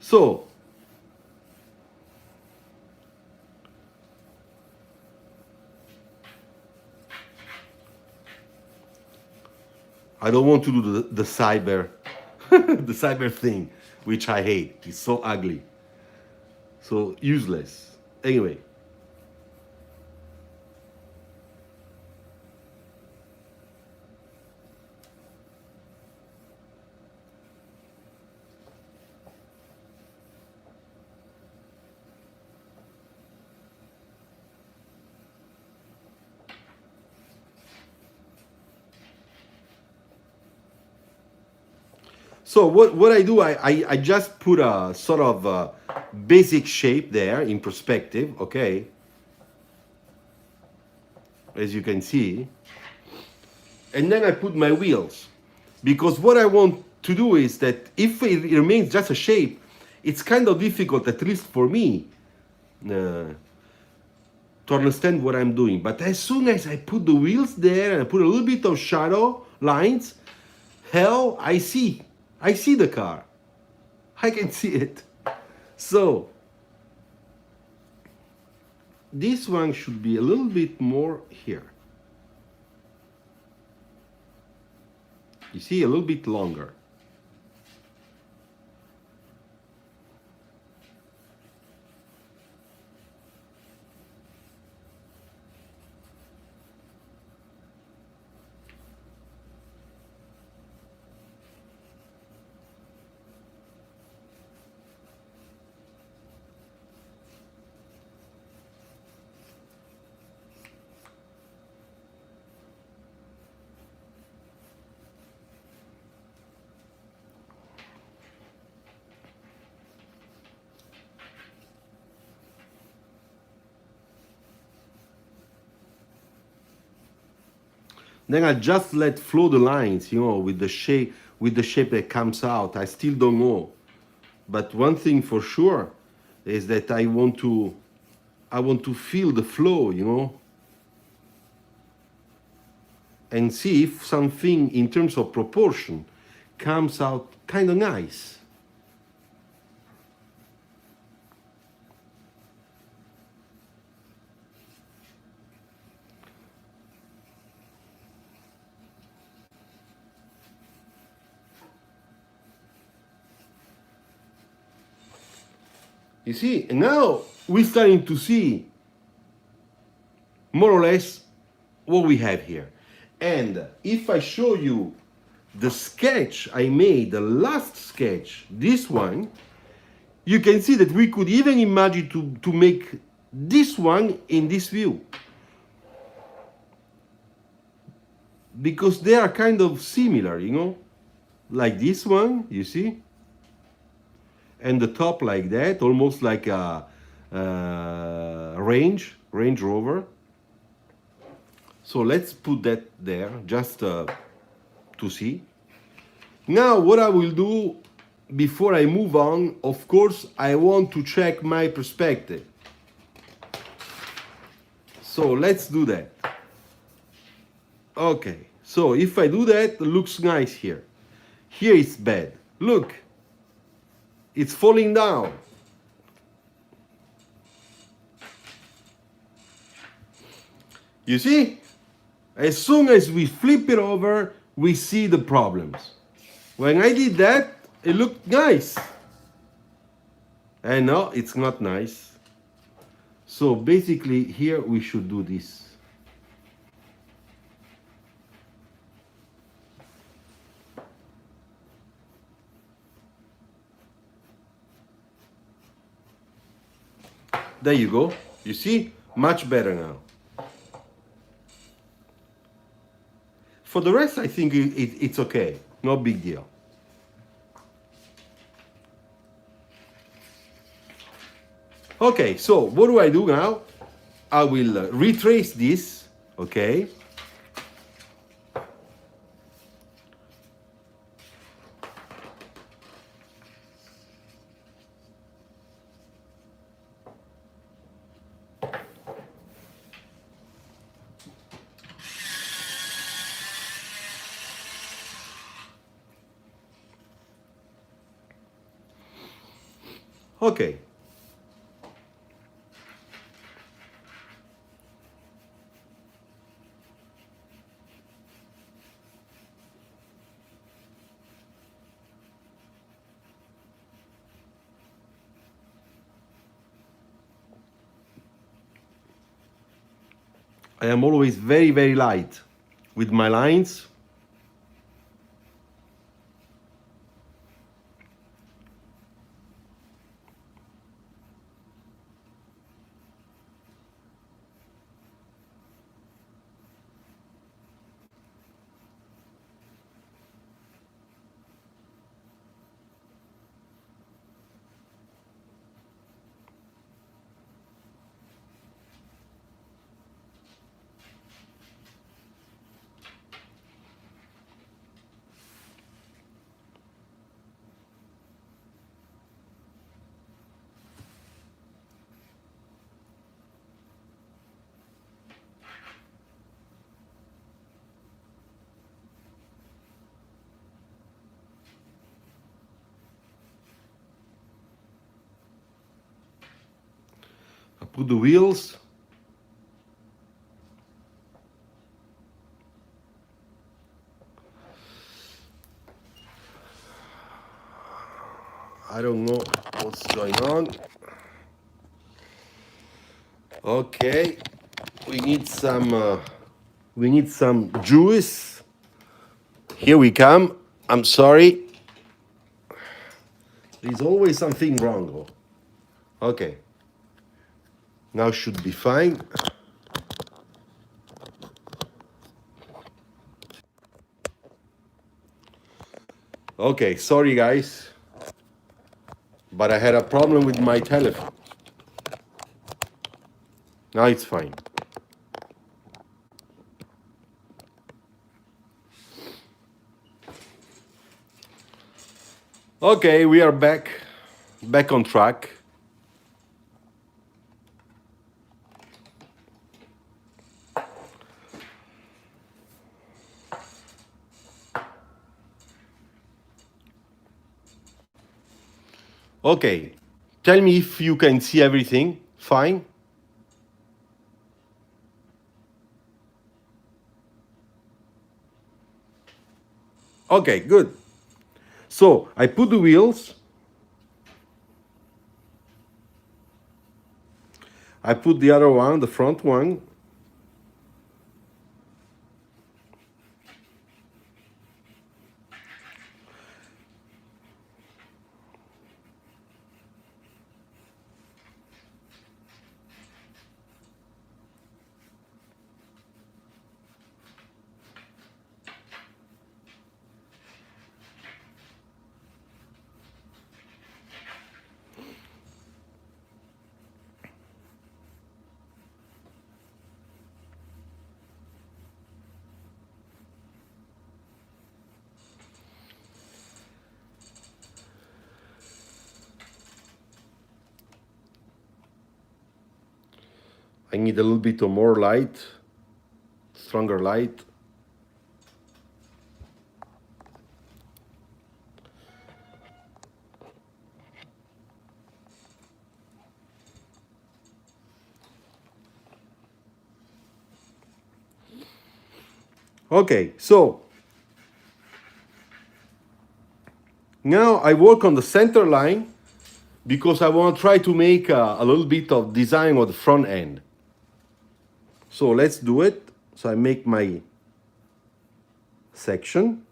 So I don't want to do the cyber the cyber thing, which I hate. It's so ugly, so useless. Anyway, so what I do, I just put a sort of basic shape there in perspective, okay, as you can see, and then I put my wheels, because what I want to do is that if it remains just a shape, it's kind of difficult, at least for me, uh, to understand what I'm doing. But as soon as I put the wheels there and I put a little bit of shadow lines, hell, I see the car. I can see it. So this one should be a little bit more here. You see, a little bit longer. Then I just let flow the lines, you know, with the shape that comes out. I still don't know. But one thing for sure is that I want to feel the flow, you know, and see if something in terms of proportion comes out kind of nice. You see, and now we're starting to see more or less what we have here. And if I show you the sketch I made, the last sketch, this one, you can see that we could even imagine to make this one in this view. Because they are kind of similar, you know, like this one, you see? And the top like that, almost like a Range Rover. So let's put that there, just to see. Now what I will do before I move on, of course, I want to check my perspective. So let's do that. Okay, so if I do that, it looks nice here. Here it's bad. Look, it's falling down. You see? As soon as we flip it over, we see the problems. When I did that, it looked nice. And no, it's not nice. So basically here we should do this. There you go. You see? Much better now. For the rest, I think it's okay. No big deal. Okay, so what do I do now? I will retrace this, okay? Okay. I am always very, very light with my lines. I put the wheels. I don't know what's going on. Okay, we need some juice. Here we come. I'm sorry. There's always something wrong. Okay, now should be fine. Okay, sorry guys, but I had a problem with my telephone. Now it's fine. Okay, we are back on track. Okay, tell me if you can see everything. Fine. Okay, good. So I put the wheels. I put the other one, the front one. I need a little bit of more light, stronger light. Okay, so now I work on the center line because I want to try to make a little bit of design on the front end. So let's do it. So I make my section.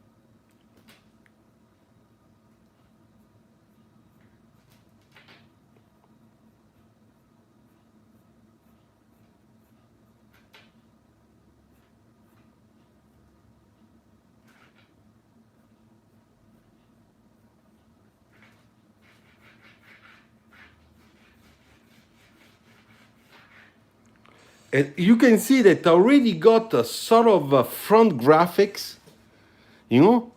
And you can see that I already got a sort of a front graphics, you know,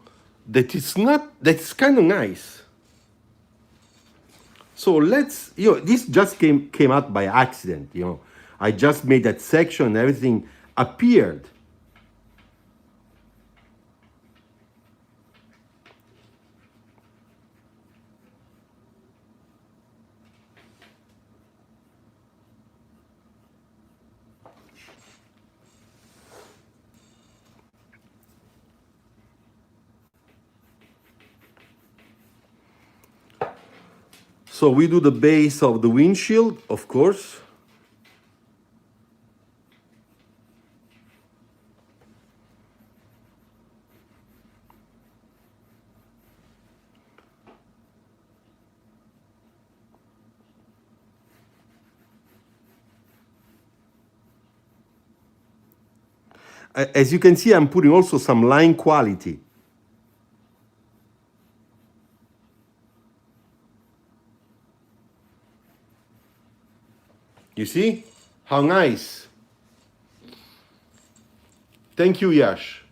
that's kind of nice. So let's, this just came out by accident, I just made that section and everything appeared. So we do the base of the windshield, of course. As you can see, I'm putting also some line quality. You see? How nice. Thank you, Yash.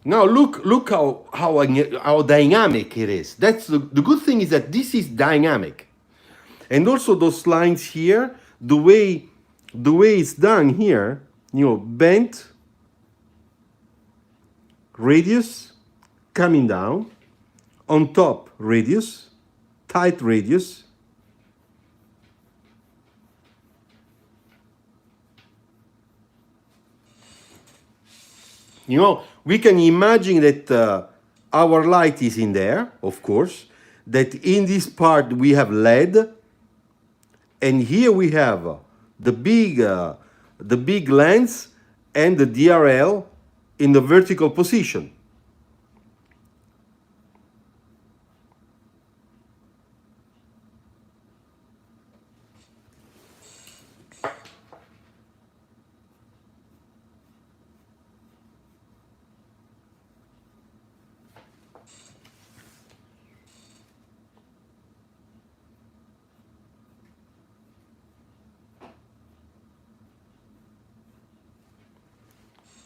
Now look how dynamic it is. That's the good thing is that this is dynamic. And also those lines here, the way it's done here, you know, bent, radius, coming down, on top radius, tight radius. You know, we can imagine that our light is in there, of course, that in this part we have LED, and here we have the big lens and the DRL in the vertical position.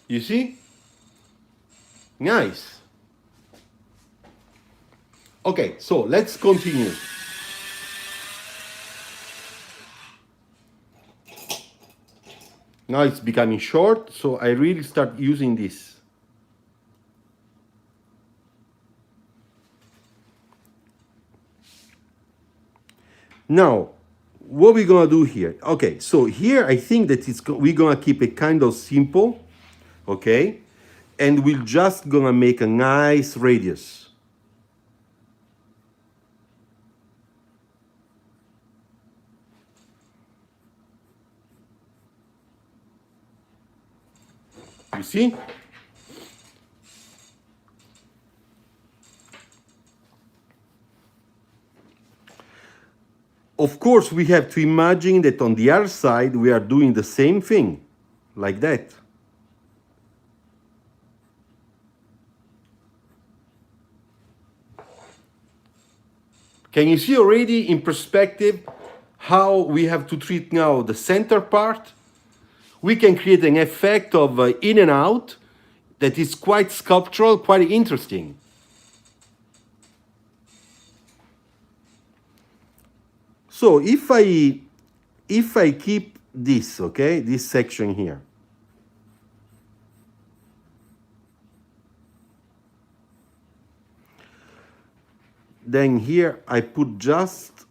You see? Nice. Okay, so let's continue. Now it's becoming short, so I really start using this. Now, what we're gonna do here? Okay, so here I think that we're gonna keep it kind of simple, okay, and we're just gonna make a nice radius. You see? Of course, we have to imagine that on the other side we are doing the same thing, like that. Can you see already in perspective how we have to treat now the center part? We can create an effect of in and out that is quite sculptural, quite interesting. So if I keep this, okay, this section here, then here I put just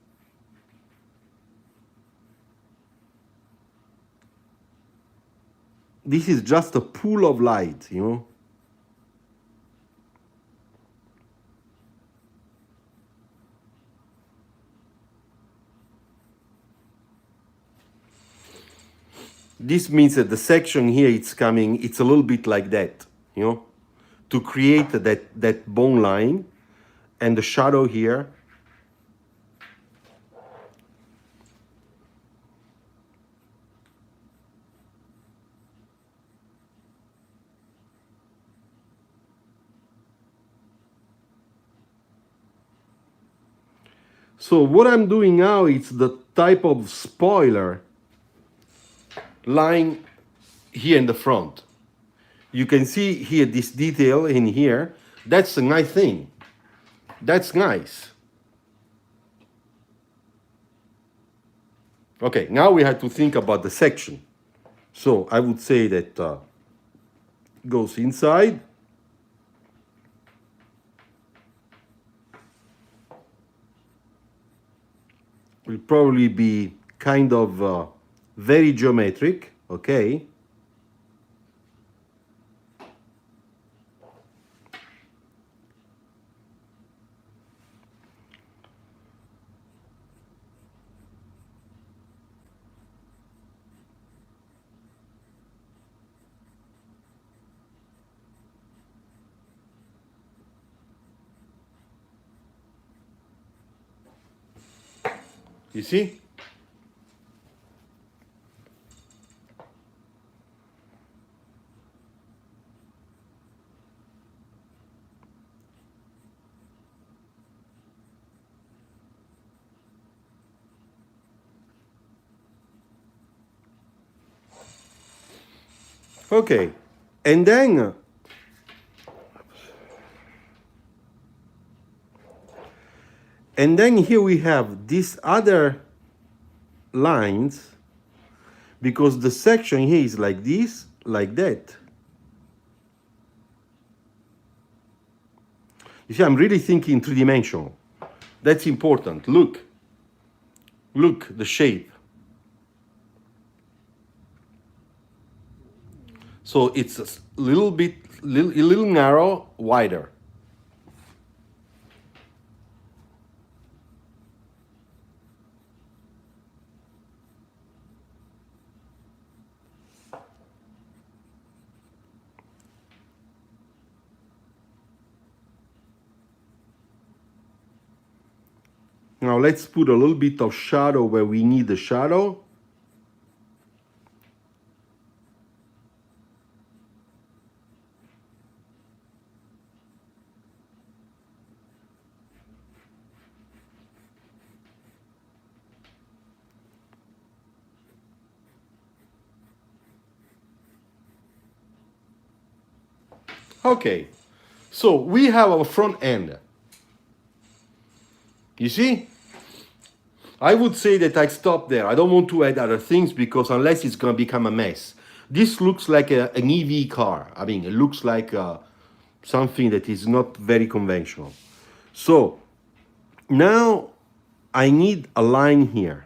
this is just a pool of light, you know. This means that the section here it's a little bit like that, you know, to create that bone line and the shadow here. So what I'm doing now is the type of spoiler line here in the front. You can see here this detail in here. That's a nice thing. That's nice. Okay, now we have to think about the section. So I would say that goes inside. Will probably be kind of very geometric, okay? You see? Okay. And then here we have these other lines, because the section here is like this, like that. You see, I'm really thinking three-dimensional. That's important. Look, the shape. So it's a little bit, a little narrow, wider. Now let's put a little bit of shadow where we need the shadow. Okay, so we have our front end. You see? I would say that I stop there. I don't want to add other things, because unless it's going to become a mess. This looks like an EV car. I mean, it looks like something that is not very conventional. So now I need a line here.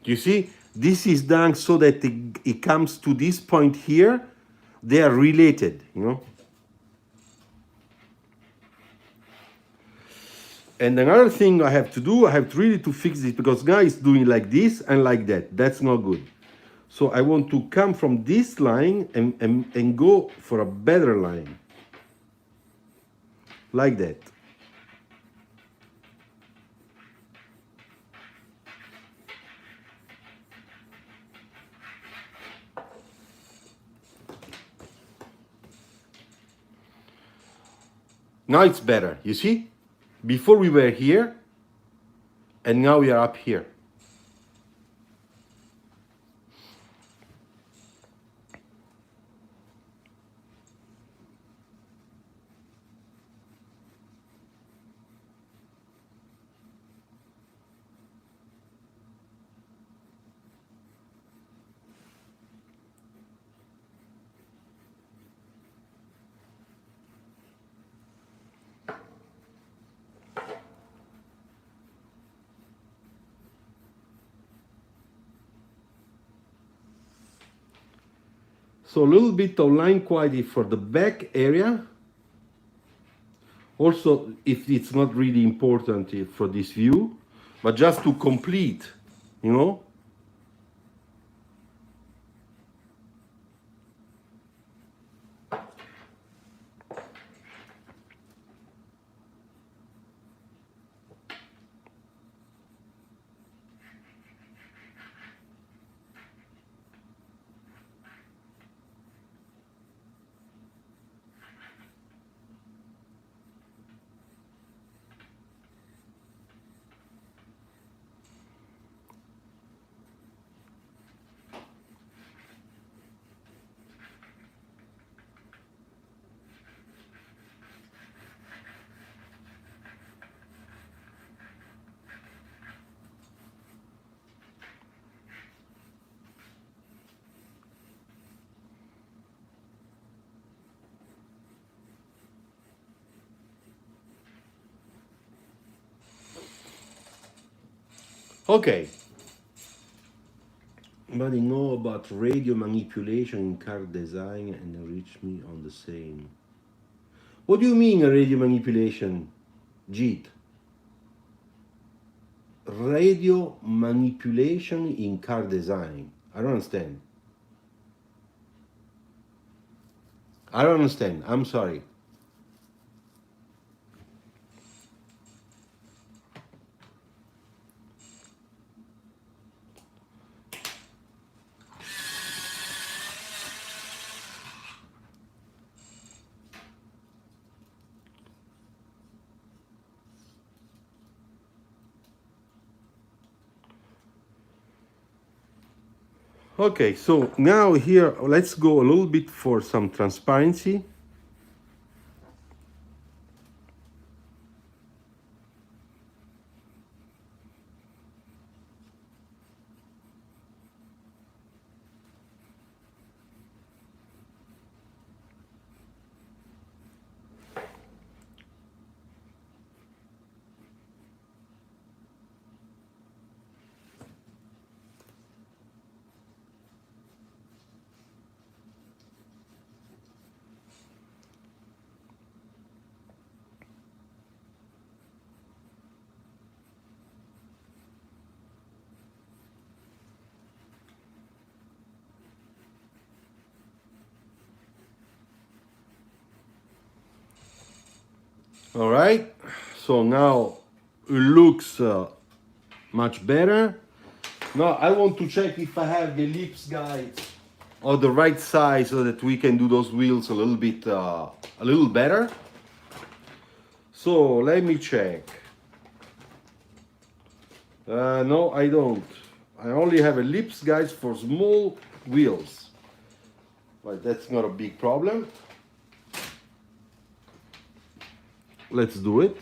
You see, this is done so that it comes to this point here. They are related, you know. And another thing I have to do, I have to really to fix it, because now it's doing like this and like that. That's not good. So I want to come from this line and go for a better line. Like that. Now it's better, you see? Before we were here, and now we are up here. So a little bit of line quality for the back area. Also, if it's not really important for this view, but just to complete, you know. Okay. But you know about radio manipulation in car design and enrich me on the same. What do you mean radio manipulation, Jeet? Radio manipulation in car design. I don't understand. I don't understand. I'm sorry. Okay, so now here let's go a little bit for some transparency. All right, so now it looks much better. Now I want to check if I have the lips guide or the right size so that we can do those wheels a little bit a little better. So let me check. No, I don't. I only have a lips guide for small wheels, but that's not a big problem. Let's do it.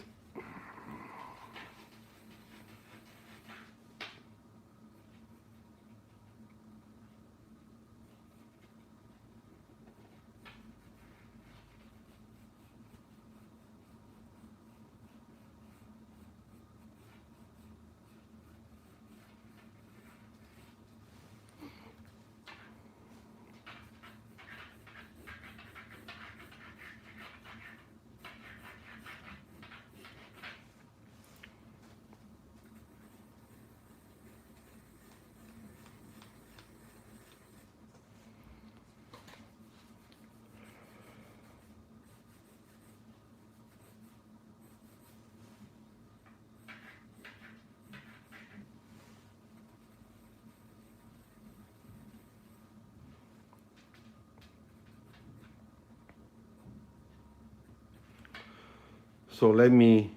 So let me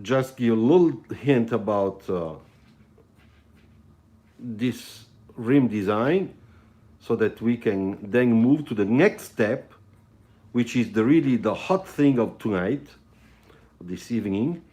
just give a little hint about this rim design so that we can then move to the next step, which is really the hot thing of tonight, this evening.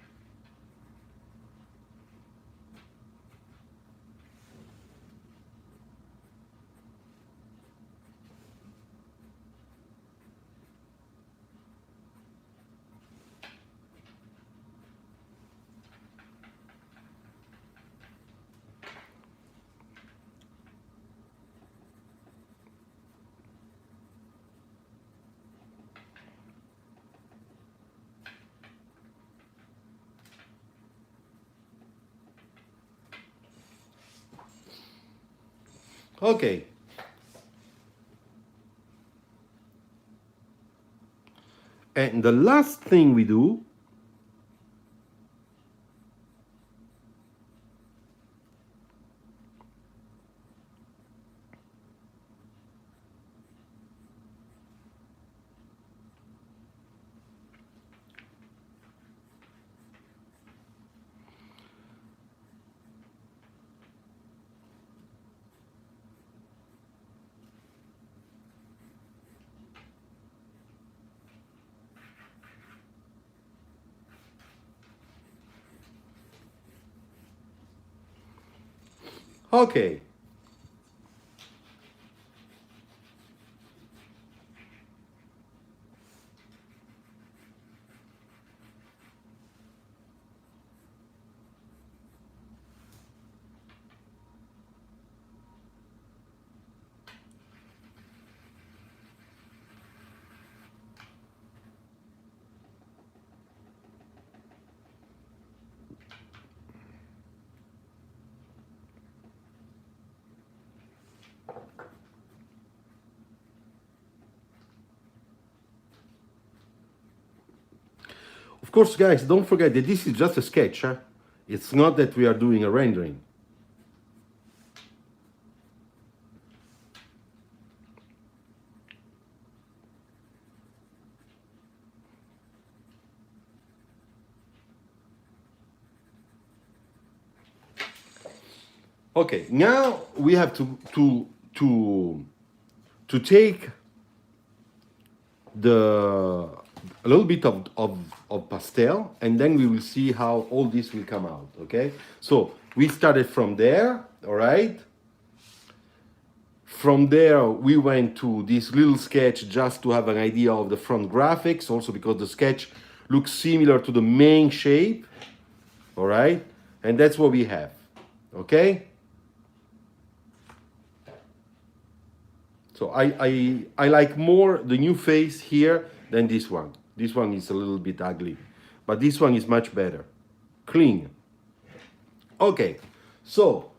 Okay. And the last thing we do, okay. course, guys, don't forget that this is just a sketch. Huh? It's not that we are doing a rendering. Okay, now we have to take a little bit of pastel, and then we will see how all this will come out. Okay, so we started from there. All right, from there we went to this little sketch just to have an idea of the front graphics, also because the sketch looks similar to the main shape. All right, and that's what we have. Okay, so I like more the new face here than this one. This one is a little bit ugly, but this one is much better, clean. Okay, so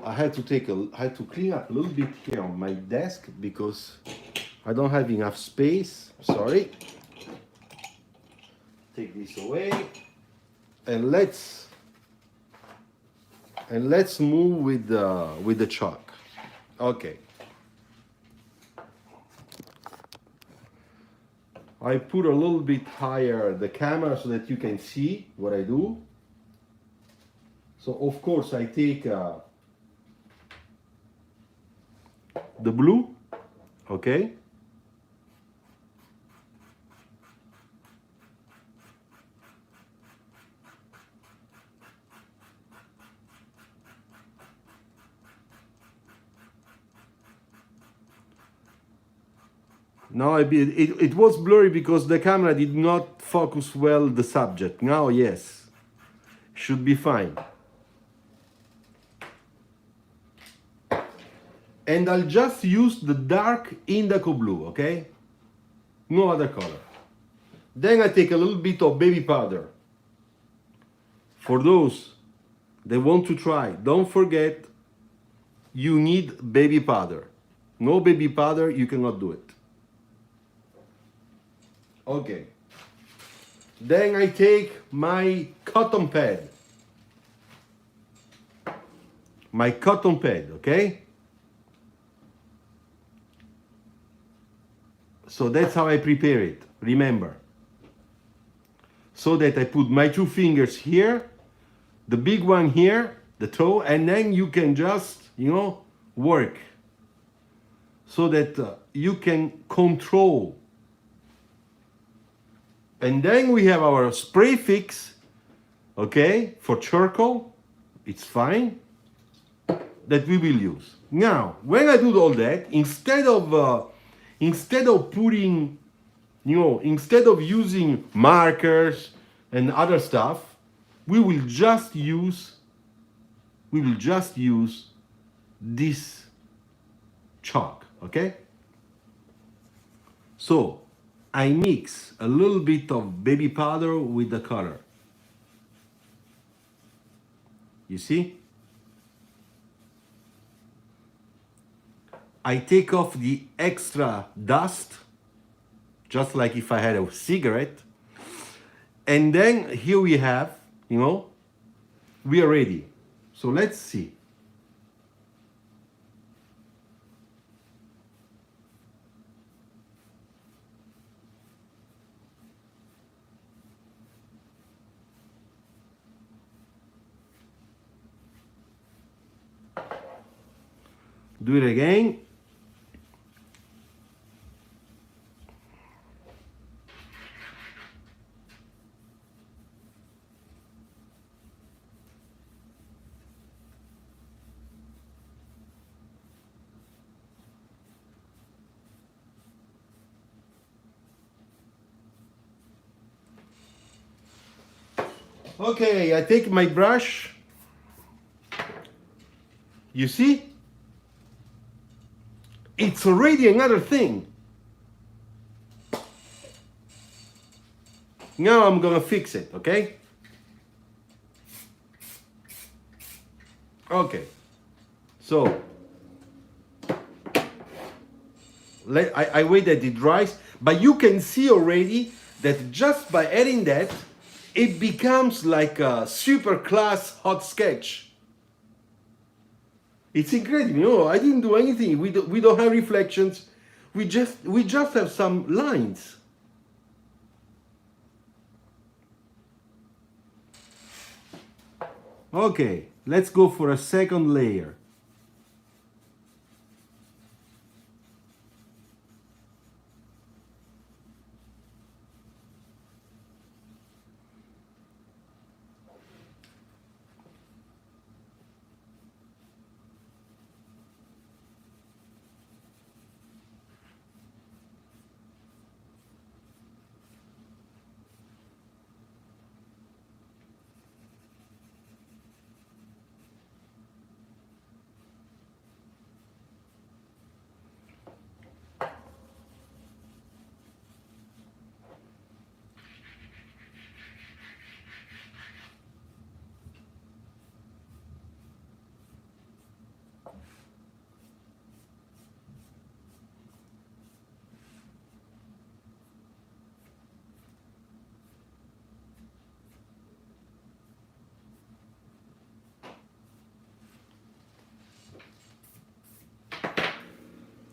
I had to clean up a little bit here on my desk because I don't have enough space. Sorry. Take this away, and let's move with the chalk. Okay. I put a little bit higher the camera so that you can see what I do. So of course I take the blue, okay? Now it was blurry because the camera did not focus well the subject. Now, yes, should be fine. And I'll just use the dark indigo blue, okay? No other color. Then I take a little bit of baby powder. For those that want to try, don't forget, you need baby powder. No baby powder, you cannot do it. Okay. Then I take my cotton pad. My cotton pad, okay? So that's how I prepare it, remember. So that I put my two fingers here, the big one here, the toe, and then you can just, work. So that you can control. And then we have our spray fix, okay, for charcoal. It's fine, that we will use. Now, when I do all that, instead of putting, instead of using markers and other stuff, we will just use this chalk, okay? So I mix a little bit of baby powder with the color. You see? I take off the extra dust, just like if I had a cigarette. And then here we have, we are ready. So let's see. Do it again. Okay, I take my brush. You see? It's already another thing. Now I'm gonna fix it, okay? Okay. So I wait that it dries, but you can see already that just by adding that, it becomes like a super class hot sketch. It's incredible. I didn't do anything. We don't have reflections. We just have some lines. Okay, let's go for a second layer.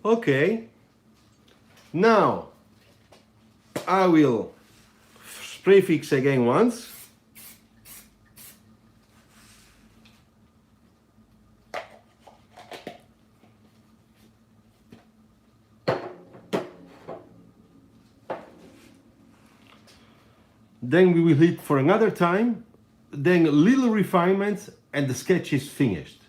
Okay, now I will spray fix again once. Then we will hit for another time, then little refinements, and the sketch is finished.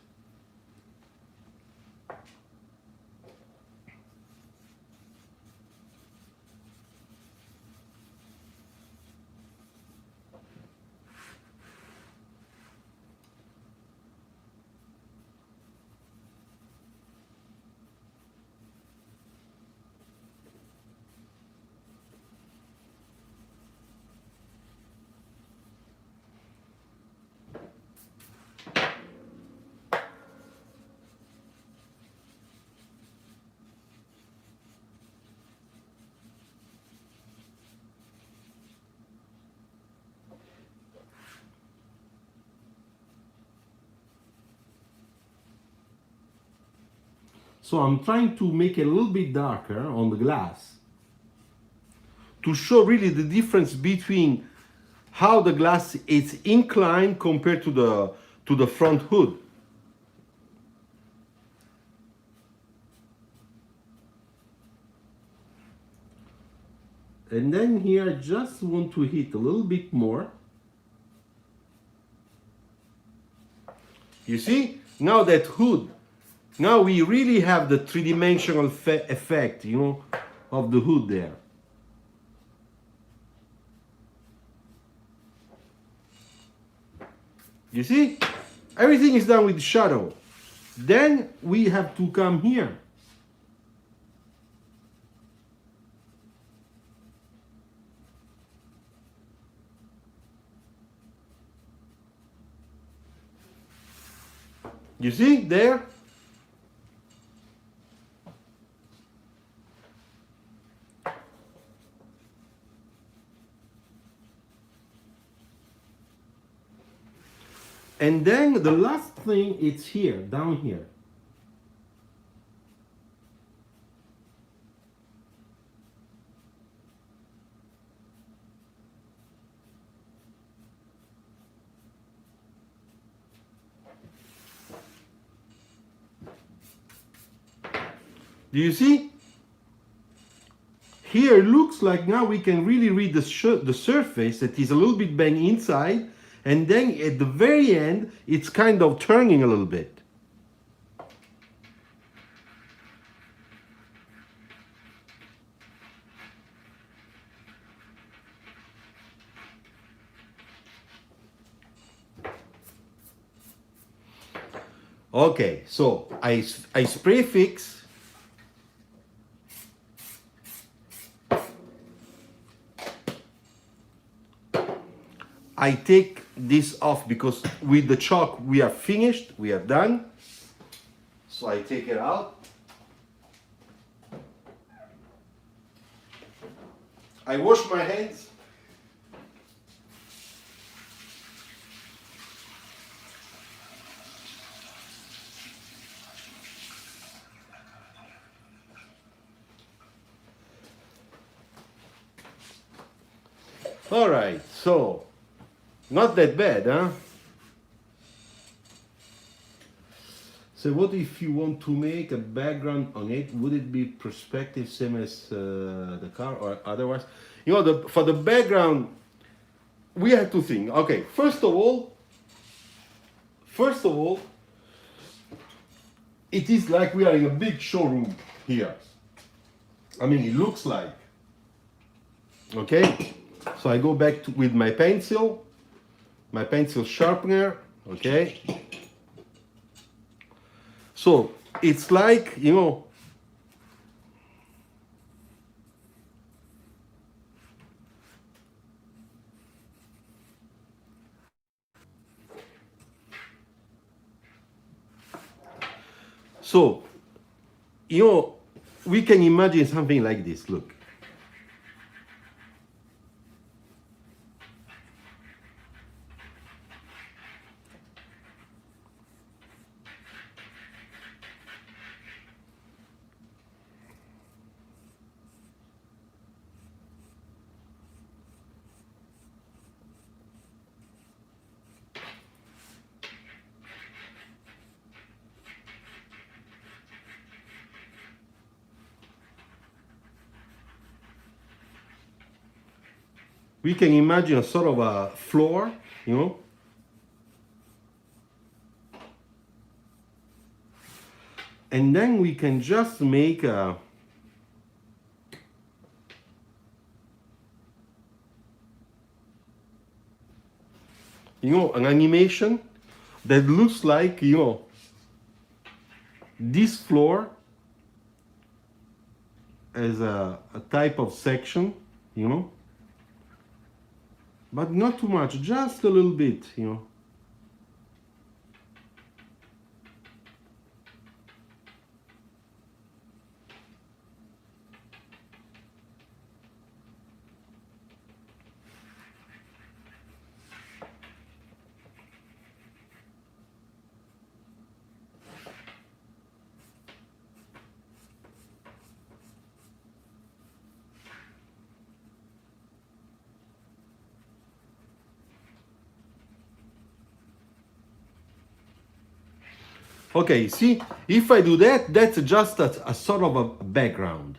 So I'm trying to make it a little bit darker on the glass to show really the difference between how the glass is inclined compared to the front hood. And then here I just want to hit a little bit more. You see? Now that hood, now we really have the three-dimensional effect, of the hood there. You see? Everything is done with shadow. Then we have to come here. You see there? And then the last thing is here, down here. Do you see? Here it looks like now we can really read the surface that is a little bit bent inside, and then at the very end it's kind of turning a little bit. Okay, so I spray fix. I take this off because with the chalk we are finished, we are done. So I take it out. I wash my hands. All right, so not that bad, huh? So what if you want to make a background on it? Would it be perspective same as the car or otherwise? You know, for the background, we have to think. Okay, first of all, it is like we are in a big showroom here. I mean, it looks like. Okay, so I go back with my pencil sharpener. Okay, so it's like, you know, so, you know, we can imagine something like this. Look. We can imagine a sort of a floor, you know, and then we can just make a, you know, an animation that looks like, you know, this floor as a type of section, you know, but not too much, just a little bit, you know. Okay, see, if I do that, that's just a sort of a background.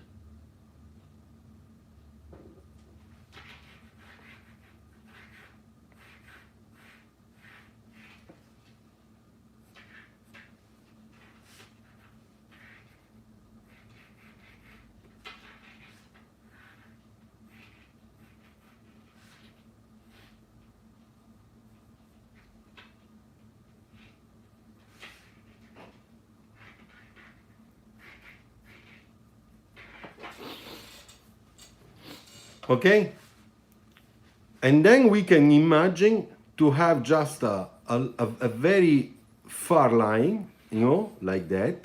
Okay? And then we can imagine to have just a very far line, you know, like that.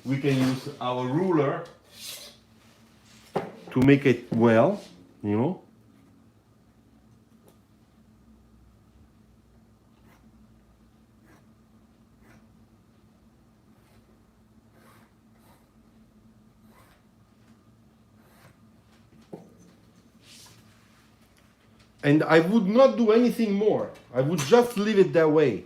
We can use our ruler to make it well, you know. And I would not do anything more. I would just leave it that way.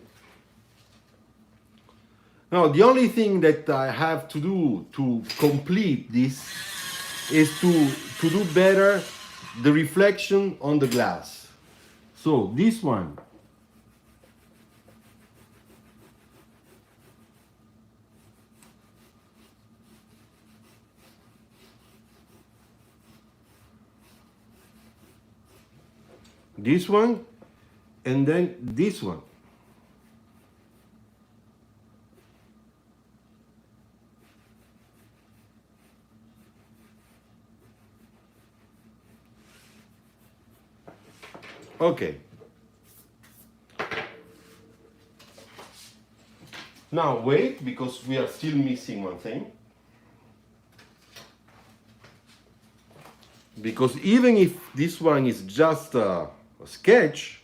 Now, the only thing that I have to do to complete this is to do better the reflection on the glass. So this one. This one, and then this one. Okay. Now wait, because we are still missing one thing. Because even if this one is just a sketch,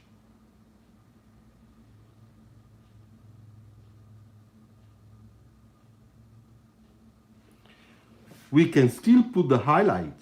we can still put the highlight.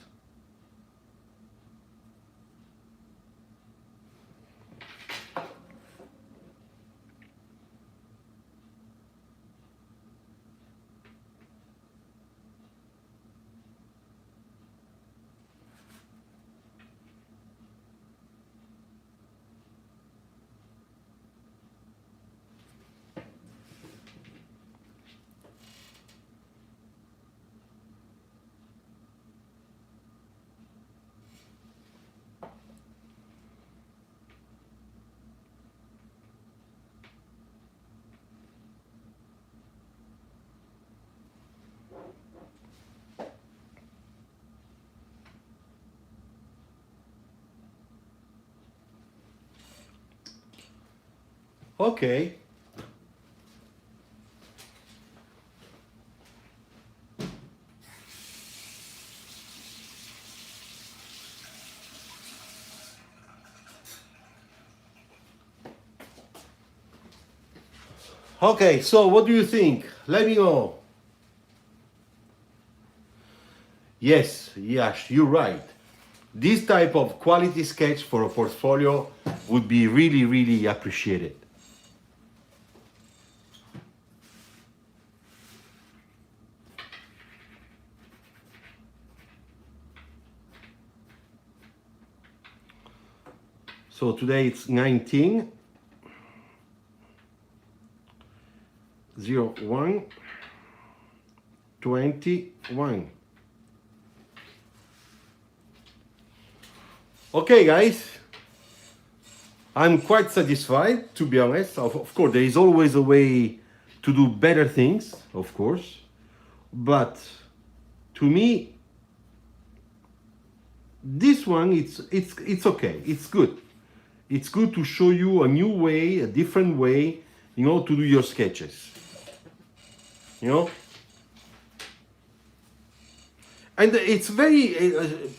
Okay. Okay, so what do you think? Let me know. Yes, you're right. This type of quality sketch for a portfolio would be really, really appreciated. So today it's 19 01 21. Okay, guys, I'm quite satisfied, to be honest. Of course, there is always a way to do better things, of course, but to me, this one it's okay. It's good. It's good to show you a new way, a different way, to do your sketches. And it's very,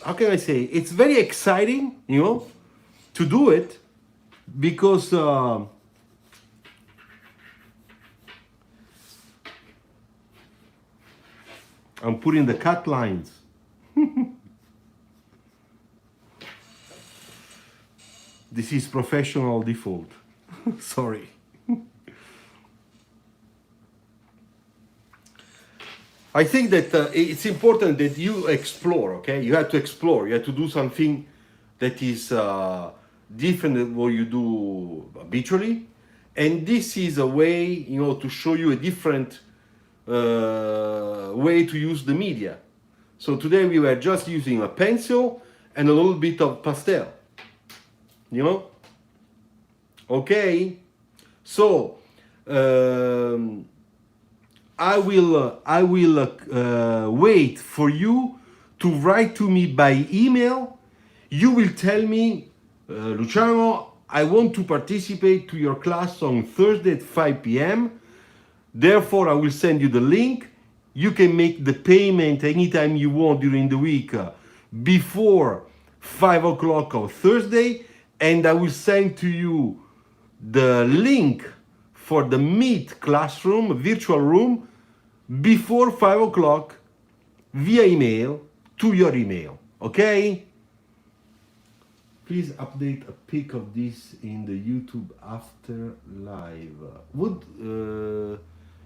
how can I say? It's very exciting, to do it because I'm putting the cut lines. This is professional default. Sorry. I think that it's important that you explore, okay? You have to explore. You have to do something that is different than what you do habitually. And this is a way, to show you a different way to use the media. So today we were just using a pencil and a little bit of pastel. Okay? So, I will wait for you to write to me by email. You will tell me, Luciano, I want to participate to your class on Thursday at 5 p.m. Therefore, I will send you the link. You can make the payment anytime you want during the week before 5 o'clock on Thursday, and I will send to you the link for the Meet classroom, virtual room, before 5 o'clock via email to your email. Okay? Please update a pic of this in the YouTube after live.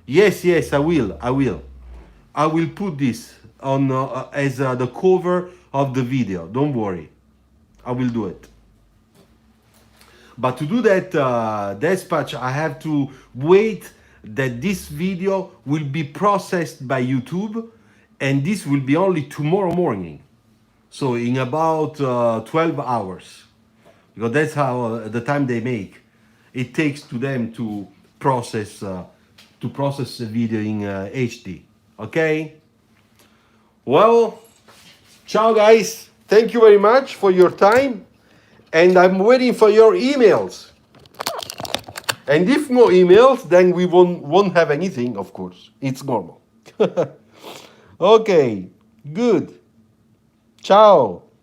Yes, I will. I will put this on as the cover of the video. Don't worry. I will do it. But to do that dispatch, I have to wait that this video will be processed by YouTube, and this will be only tomorrow morning. So in about 12 hours, because that's how the time they make. It takes to them to process the video in HD. Okay? Well, ciao guys. Thank you very much for your time. And I'm waiting for your emails. And if no emails, then we won't have anything, of course. It's normal. Okay, good. Ciao.